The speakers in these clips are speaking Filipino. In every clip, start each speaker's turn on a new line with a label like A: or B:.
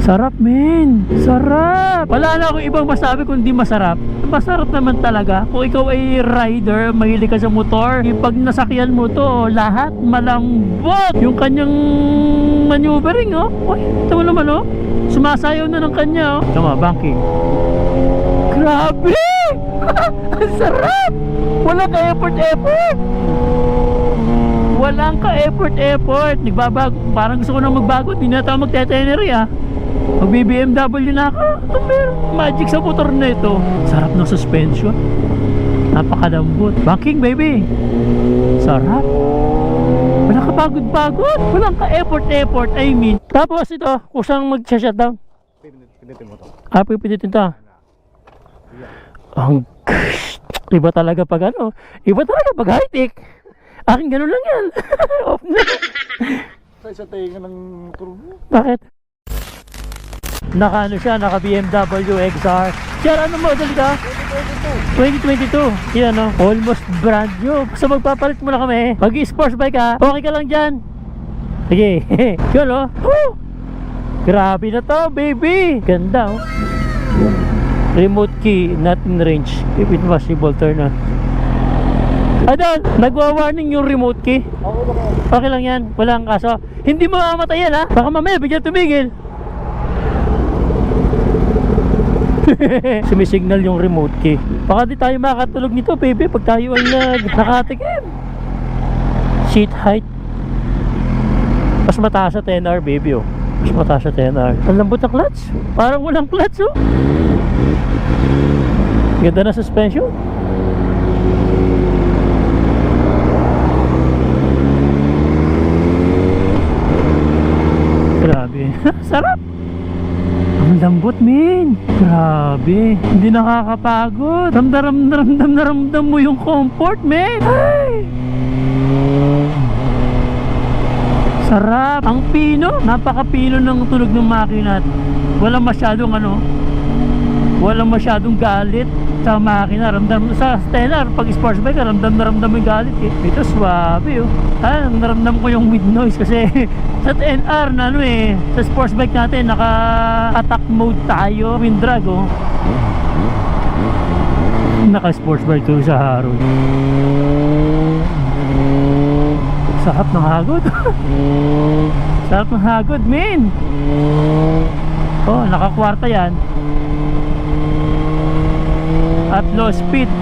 A: Sarap, men. Sarap. Wala na akong ibang masabi kundi masarap. Masarap naman talaga. Kung ikaw ay rider, mahilig ka sa motor, pag nasakyan mo to, lahat malambot. Yung kanyang maneuvering, oh. Uy, ito mo naman, oh. Sumasayaw na ng kanya, oh. Tama, banking. Grabe! Ang sarap! Walang ka-effort. Walang ka-effort. Nagbabago. Parang gusto ko na magbago. Hindi na tayo magtetenery, ah. Mag-BMW na ako. Meron magic sa motor na ito. Sarap ng suspension. Napakadambot. Banking, baby. Sarap. Wala ka pagod. Walang ka-effort. I mean. Tapos ito, kusang mag-shutdown.
B: Pinitin mo to.
A: Pipinitin to. Ang iba talaga pag ano. Iba talaga pag high-tech. Akin ganun lang yan. Off na.
B: Sa tainga ng turbo.
A: Bakit? Naka ano siya, naka BMW XR. Sir, ano model ka? 2022. Yan o, almost brand new. So magpapalit mo na kami. Pag sports bike ka, okay ka lang dyan. Sige. Yun o. Woo! Grabe na to, baby. Ganda o. Remote key, not in range. If it possible, turn on. Adon, nagwa-warning yung remote key. Okay lang yan, walang kaso. Hindi mo mamamatay yan, ha. Baka mamaya bigyan tumigil. Sumisignal yung remote key. Baka di tayo makatulog nito, baby, pag tayo ay nakatikim. Seat height mas mataas sa 10R, baby, oh. Mas mataas sa 10R. Ang lambot ng clutch. Parang walang clutch, oh. Ganda na suspension. Grabe. Sarap. Ang lambot, men. Grabe. Hindi nakakapagod. Ramdam mo yung comfort, men. Ay! Sarap. Ang pino. Napaka-pino ng tunog ng makina. Walang masyadong galit sa makina. Ramdam sa Stellar, pag sports bike, ramdam mo yung galit, eh. Ito swabe, oh. Naramdam ko yung mid noise kasi sa TNR na sa sports bike natin naka attack mode tayo, wind drag, oh. Naka sports bike to sa Harrow. Sarap ng hagod. Sarap ng hagod, men. Oh, nakakwarta yan. At low speed,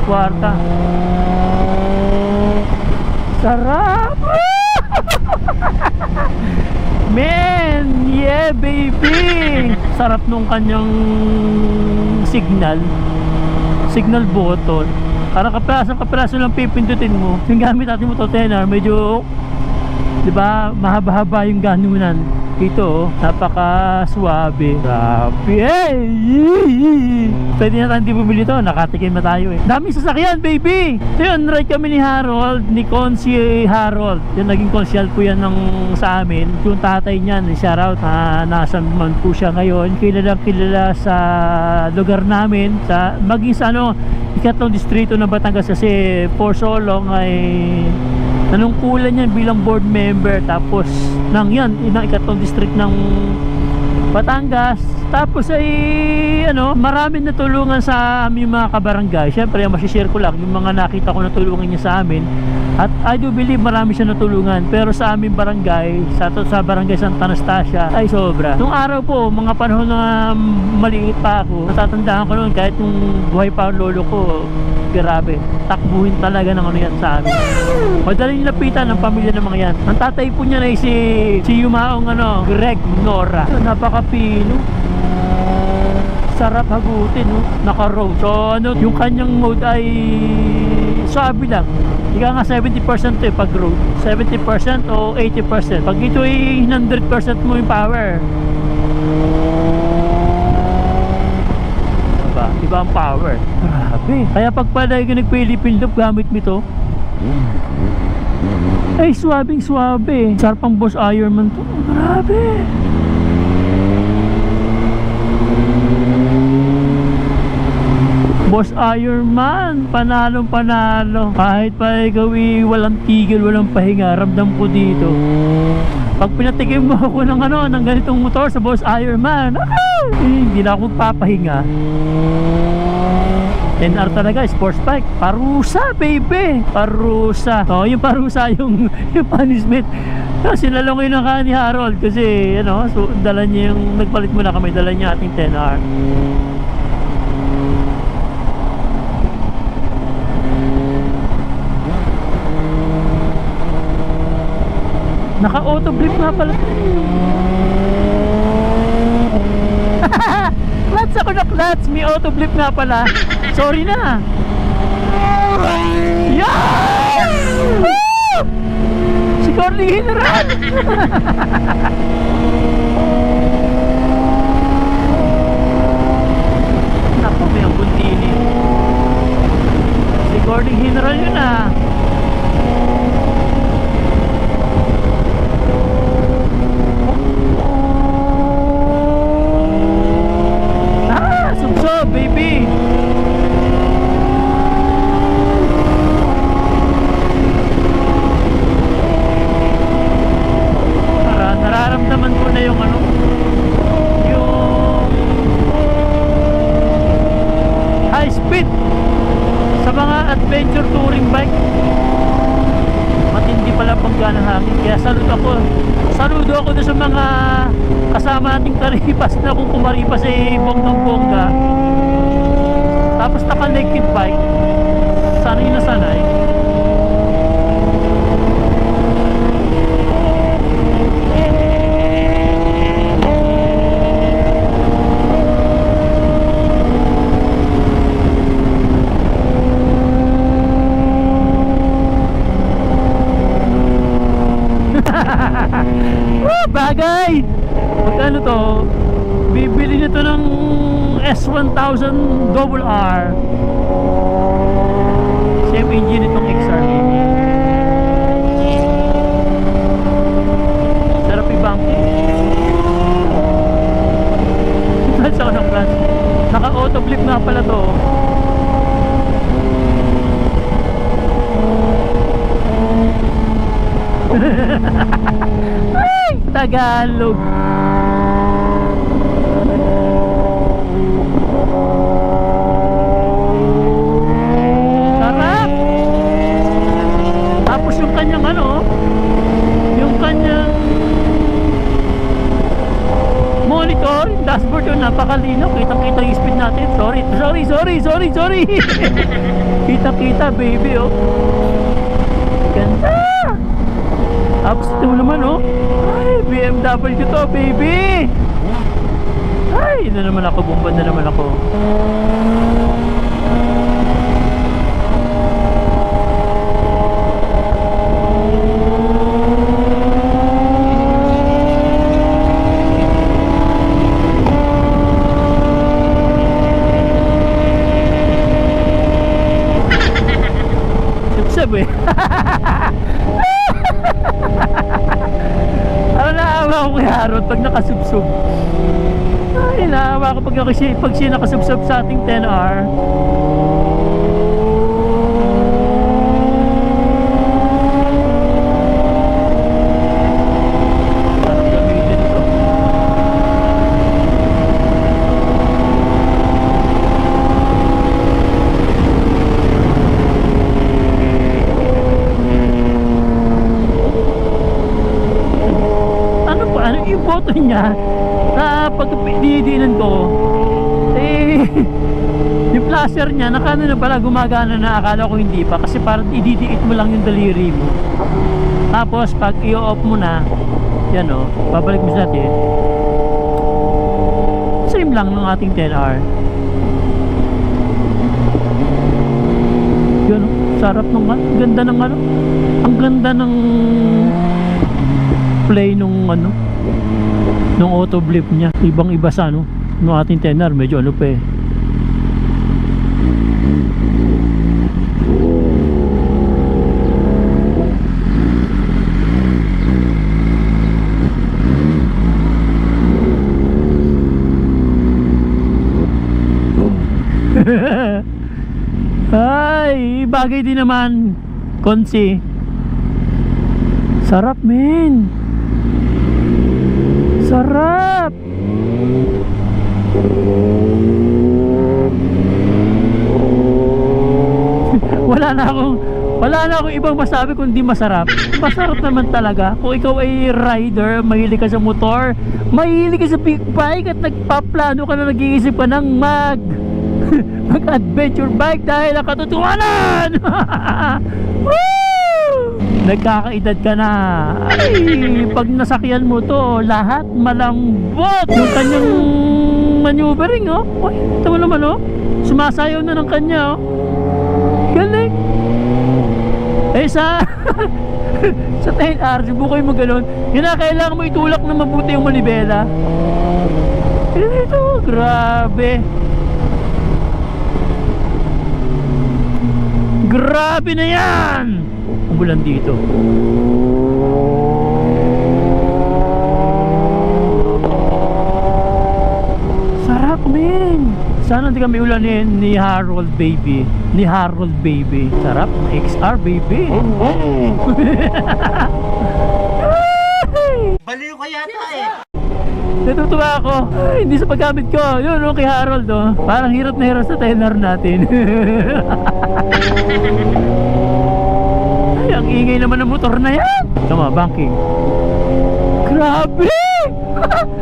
A: kwarta. Sarap. Man, yeah baby. Sarap nung kanyang signal button. Parang kapraso lang pipindutin mo. Yung gamit natin mo to 10R, medyo, di ba, mahaba-haba yung ganunan. Ito, napaka suwabe. Grabe. Pwede na tayo hindi bumili to. Nakatikim na tayo, eh. Daming sasakyan, baby. So yun, ride kami ni Harold, ni Consi Harold. Yung naging consyal po yan sa amin. Yung tatay niyan, shoutout. Nasa man po siya ngayon. Kilala sa lugar namin. Maging sa ikatlong distrito ng Batangas, kasi for so long ay nanungkulan yan bilang board member. Tapos inang ikatlong district ng Batangas. Tapos ay maraming natulungan sa aming mga kabarangay. Siyempre masishare ko lang yung mga nakita ko natulungan niya sa amin. At I do believe marami siya natulungan. Pero sa aming barangay, sa barangay Santa Anastasia, ay sobra. Nung araw po, mga panahon na maliit pa ako, natatandaan ko noon, kahit nung buhay pa ang lolo ko, grabe, takbuhin talaga ng yan sa amin. Madaling lapitan ng pamilya ng mga yan. Ang tatay po niya ay si Yumaong Greg Nora. Napakapino. Sarap hagutin, no? Naka-road. So yung kanyang mode ay sabi lang. Ika nga 70% pag road. 70% o 80%. Pag ito ay 100% mo yung power. Diba ang power? Grabe. Kaya pag pala yung nag-Philippine Loop, gamit mo ito. Ay, swabing swabe. Sarap ang Boss Ironman to. Grabe. Boss Ironman, panalong panalo. Kahit pa ikaw walang tigil, walang pahinga, ramdam ko dito. Pag pinatikim mo ako ng ng ganitong motor sa Boss Ironman, hindi na ako magpapahinga. 10R talaga, sports bike. Parusa, baby. Parusa. Oh, yung parusa, yung punishment. Sinalungin na ka ni Harold kasi, so dala niya yung, nagpalit mo na kami, dala niya ating 10R. Naka-auto blip nga pala. Clutch ako na clutch. May auto blip nga pala. Sorry na. Yeah! Woo! Si Corny General. Naku, may ang buntili. Si Corny General yun ah. Baby, nararamdaman ko na yung yung high speed sa mga adventure touring bike. Matindi pala pagka ng hangin, kaya saludo ako doon sa mga kasama nating karipas na kung kumaripas bonggang bongga. Tapos naka-naked bike, sanay na sanay. Bagay! Magkano to? Bibili nito ng S1000 double R. Same engine itong XR. Sarap i-bank eh. Clutch ako ng clutch. Naka-auto flip nga pala to. Ay! Tagalog! Sarap! Tapos yung kanyang yung kanyang monitor, dashboard yun, napakalinaw. Kitang-kita yung speed natin. Sorry! Kita-kita, baby, oh. Ganda! Tapos ito naman, oh. Ay, BMW to, baby! Ay, na naman ako, bumban na naman ako. Sip-sip eh. Naawa ko kay Harold pag nakasubsob. Ay, naawa ko pag siya nakasubsob sa ating 10R. Sarap gamitin ito. Ano yung boto niya na pag didinan ko yung flasher niya na pala gumagana na, akala ko hindi pa kasi parang ididiit mo lang yung daliri mo, tapos pag i-off mo na yan babalik mo sa atin, same lang ng ating 10R. Yun, sarap ng ganda ng ang ganda ng play nung nung auto blip niya, ibang iba sa nung ating 10R, medyo pa eh. bagay din naman, Konsi. Sarap, men. Sarap. Wala na akong ibang masabi kundi masarap. Masarap naman talaga. Kung ikaw ay rider, mahilig ka sa motor, mahilig ka sa big bike at nagpaplano ka na, nag-iisip ka ng mag-adventure bike dahil ang katotohanan. Woo! Nagkakaedad ka na. Ay, pag nasakyan mo to, lahat malambot. Yung kanyang maneuvering, oh. Uy, ito mo naman, oh. Sumasayaw na ng kanya, oh. Galing. Eh sa 10R, subukan mo gano'n. Kailangan mo itulak na mabuti yung manibela. Ito, grabe. Grabe na yan. Umulan dito. Sarap, men. Sana hindi kami ulanin ni Harold baby. Sarap, XR baby.
C: Baliw ka yata eh.
A: Natutuwa ako. Ay, hindi sa paggamit ko. Yun, kay Harold, oh. Parang hirap na hirap sa 10R natin. Ay, ang ingay naman ng motor na yan. Tama, banking. Grabe!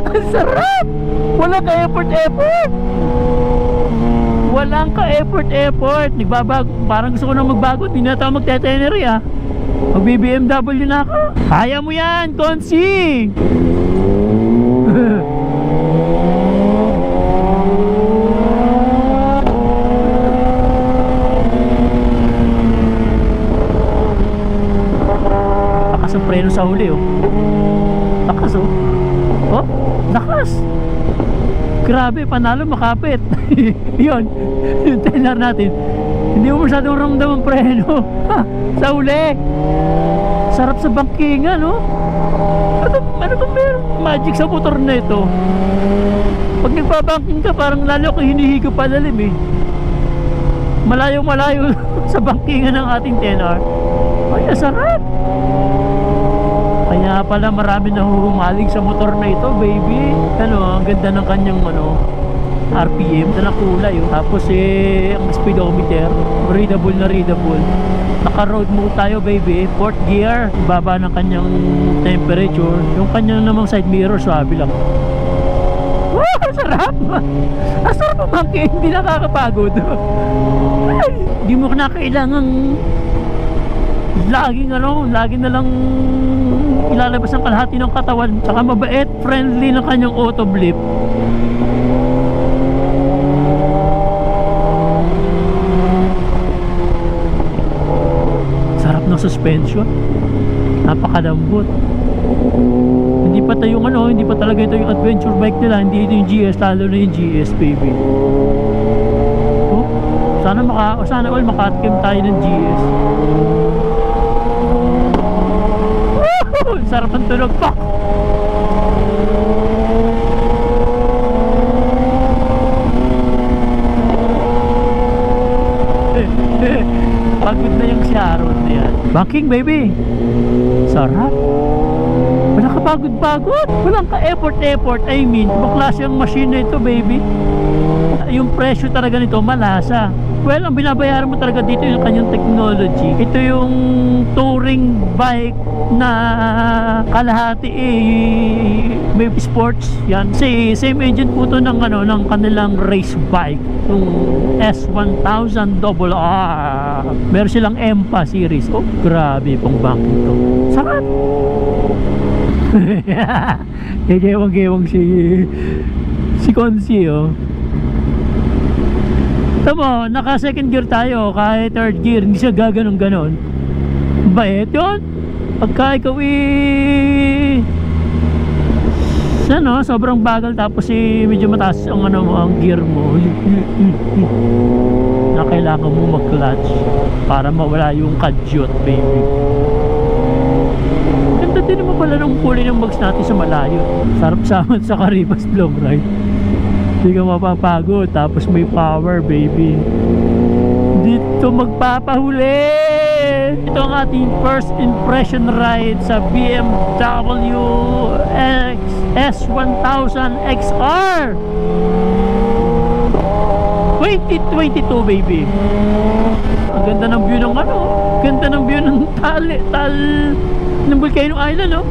A: Ang sarap! Walang ka-effort. Walang ka-effort. Nagbabago. Parang gusto ko na magbago. Hindi na tayo magte-tenery, ah. Mag-BMW na ako. Kaya mo yan, Konsi! Lakas ang preno sa huli, oh. Lakas, oh. Oh, lakas. Grabe, panalo makapit. Yun, yung 10R natin. Hindi mo masyadong ramdam ang preno. Sa huli. Sarap sa bangkingan, no? Ano ba meron magic sa motor na ito? Pag nagbabanking ka, parang lalo ko hinihigo palalim, eh. Malayo sa bangkingan ng ating 10R. Ay, sarap. Kaya pala marami na humaling sa motor na ito, baby. Ano, ang ganda ng kanyang RPM na kulay, oh. Tapos ang speedometer readable. Naka-road mode tayo, baby. 4th gear, baba ng kanyang temperature. Yung kanyang namang side mirror, swabe lang. Wow, sarap. Ang sarap umangkin, hindi nakakapagod. Hindi mo na kailangang lagi na lang ilalabas ang kalahati ng katawan. Saka mabait, friendly ng kanyang auto blip. Sarap ng suspension. Napakalambot. Hindi pa talaga ito yung adventure bike nila. Hindi ito yung GS, lalo na yung GS, baby. Oh, sana all makatikim tayo ng GS. Sarap ang tunog pa. Pagod na yung Sharon na yan. Banking, baby. Sarap. Wala ka pagod. Walang ka effort. I mean, baklas yung machine na ito, baby. Yung presyo talaga nito malasa. Well, ang binabayaran mo talaga dito yung kanyang technology. Ito yung touring bike na kalahati may sports yan. Same engine po to ng kanilang race bike, yung S1000RR. Meron silang EMPA series. Oh, grabe pong banking to. Sarap. Gewang si Konsi, oh. Tama, naka second gear tayo, kahit third gear hindi siya gaganon-ganon. Bait yun. Pagka ikaw sobrang bagal, tapos medyo mataas ang gear mo, na kailangan mo mag-clutch para mawala yung kadyot, baby. Ganda din naman pala ng kulay ng bags natin sa malayo. Sarap saman sa Caribas long ride. Hindi ka mapapagod, tapos may power, baby. Hindi dito magpapahuli. Ito ang ating first impression ride sa BMW S1000 XR 2022 baby. Ang ganda ng view ng ano, ganda ng view ng ng Volcano Island, no?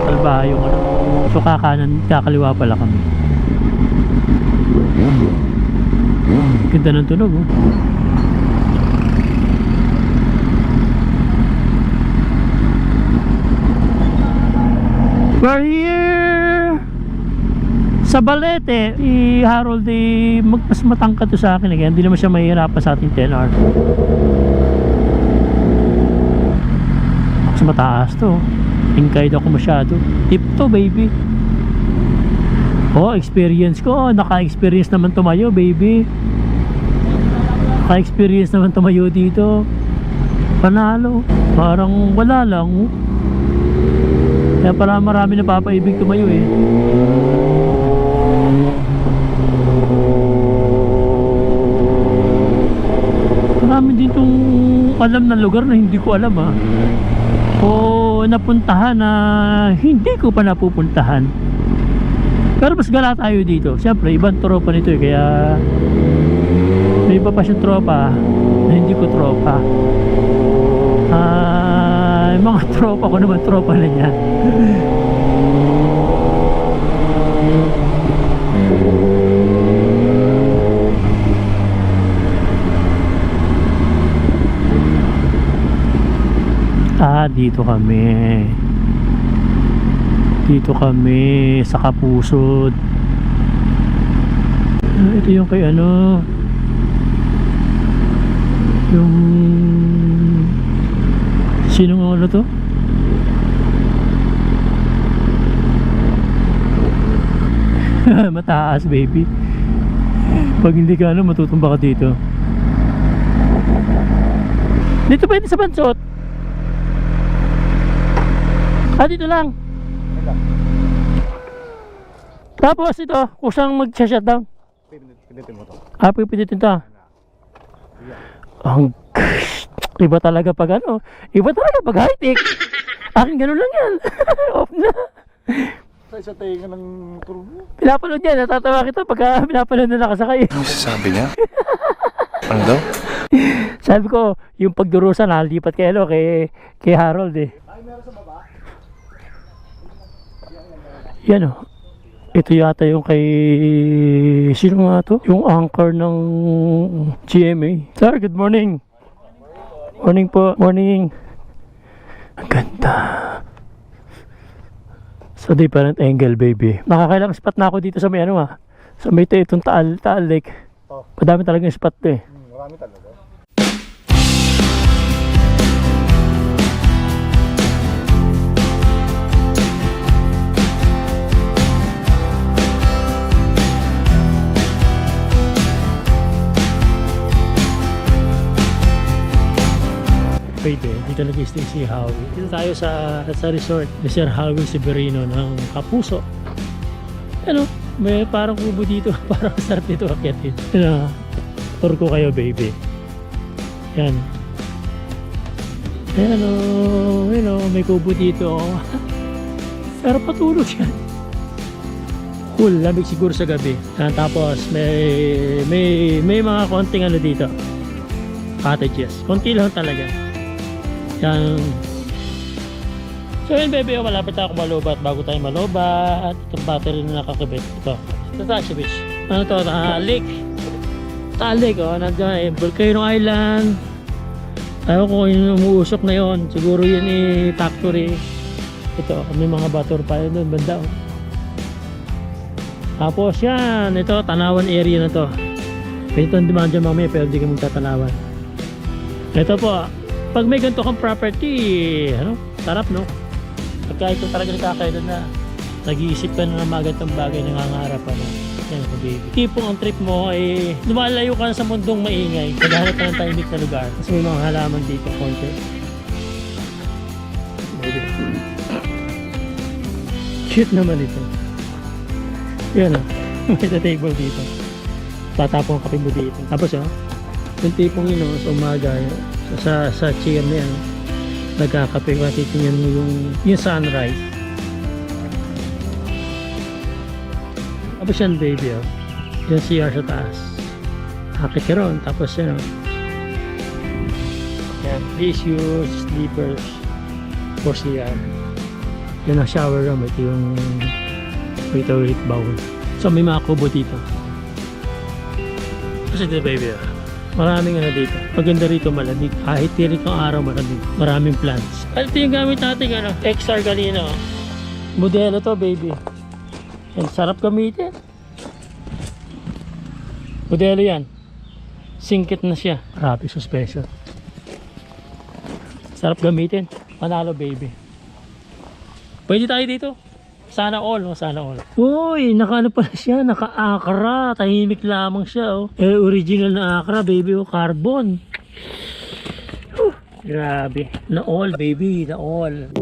A: Salbahe yung ano. So kakanan, kakaliwa pala kami. Ganda ng tunog, oh. We're here sa Balete. Si Harold mas matangkad to sa akin again. Hindi naman siya mahihirapan sa ating 10R. Mas mataas to. Tingkay ako masyado. Tip to baby. Oh, experience ko. Naka-experience naman tumayo baby. Naka-experience naman tumayo dito. Panalo. Parang wala lang, oh. Kaya para marami na papaibig tumayo eh. Marami din tong alam na lugar na hindi ko alam, ah. O napuntahan na hindi ko pa napupuntahan. Pero mas gala tayo dito. Siyempre ibang tropa nito eh. Kaya may iba pa siyang tropa na hindi ko tropa. Yung mga tropa ko naman, tropa na niya. Dito kami. Dito kami sa Kapusod. Ito yung kay ano, yung sinong ano to? Mataas baby. Pag hindi ka ano, matutumba ka dito. Dito pwede sa Bansot. Dito lang. Tapos ito, kusang mag-shutdown.
B: Pinitin mo to.
A: Pipinitin to. Ang iba talaga pag ano, iba talaga pag high-tech. Akin ganun lang yan. Off na.
B: Sa tenga ng turbo.
A: Pinapanood yan, natatawa kita pagka pinapanood na nakasakay.
C: Ano sasabi niya? Ano daw?
A: Sabi ko, yung pagdurusa nalipat kay ano, kay Harold eh. Yan o. Ito yata yung kay... Sino nga to? Yung anchor ng GMA. Sir, good morning. Morning po. Morning. Ang ganda. So different angle baby. Nakakailang spot na ako dito sa may ano ah. Sa may itong Taal Lake. Madami talagang spot to eh.
B: Marami talaga.
A: Pwede, dito nag-stay si Howie. Dito tayo sa resort ni Sir Howie Severino ng Kapuso. Ano, may parang kubo dito. Parang sarap dito akyatin. Ano, tour ko kayo baby. Yan. Ano, may kubo dito. Pero patulog yan. Cool, lamig siguro sa gabi. Tapos may mga konting ano dito. Cottages. Konti lang talaga. Yan. So yun baby, malapit ako malobat. Bago tayo malobat, itong battery na nakakabit. Ito tayo sa beach. Ano to? Lake oh. Nandiyan Volcano Island. Ayaw ko yung umuusok na yon. Siguro yun factory. Ito, may mga bator pa yun doon banda oh. Tapos yan, ito tanawan area na to. Ito ang demand dyan mamaya pero hindi ka magtatanawan. Ito po, pag may ganito kang property, ano, sarap no? Pagka ito talaga nakakailan na nag-iisip ka na ng mga ganitong bagay na nangangarap ano. Yan po baby. Tipong ang trip mo ay lumalayo ka na sa mundong maingay. Naghahanap ka ng tahimik na lugar. Kasi may mga halaman dito konti. Cute naman ito. Yan o. May table dito. Tatapong kape mo dito. Tapos Yung tipong yun, sa umaga, sa chair na yan, nagkakape ka, titingnan mo yung sunrise. Tapos yan, baby, oh. Yung CR sa taas. Akit ka ron, tapos yan, oh. Yan, please use sleepers for CR. Yan ang shower room, ito yung toilet bowl. So may mga kubo dito. Kasi dito, baby, oh. Maraming ano dito. Maganda rito, malamig. Kahit tirik ang araw, malamig. Maraming plants. At ito yung gamit natin, ano, XR kanina, oh. Modelo to, baby. Yan, sarap gamitin. Modelo yan. Singkit na siya. Rapid suspension. Sarap gamitin. Panalo, baby. Pwede tayo dito. Sana all, no? Sana all. Uy, naka-ano pala siya, naka-akra. Tahimik lamang siya, oh. Original na akra, baby, oh. Carbon. Grabe. Na all, baby, na all.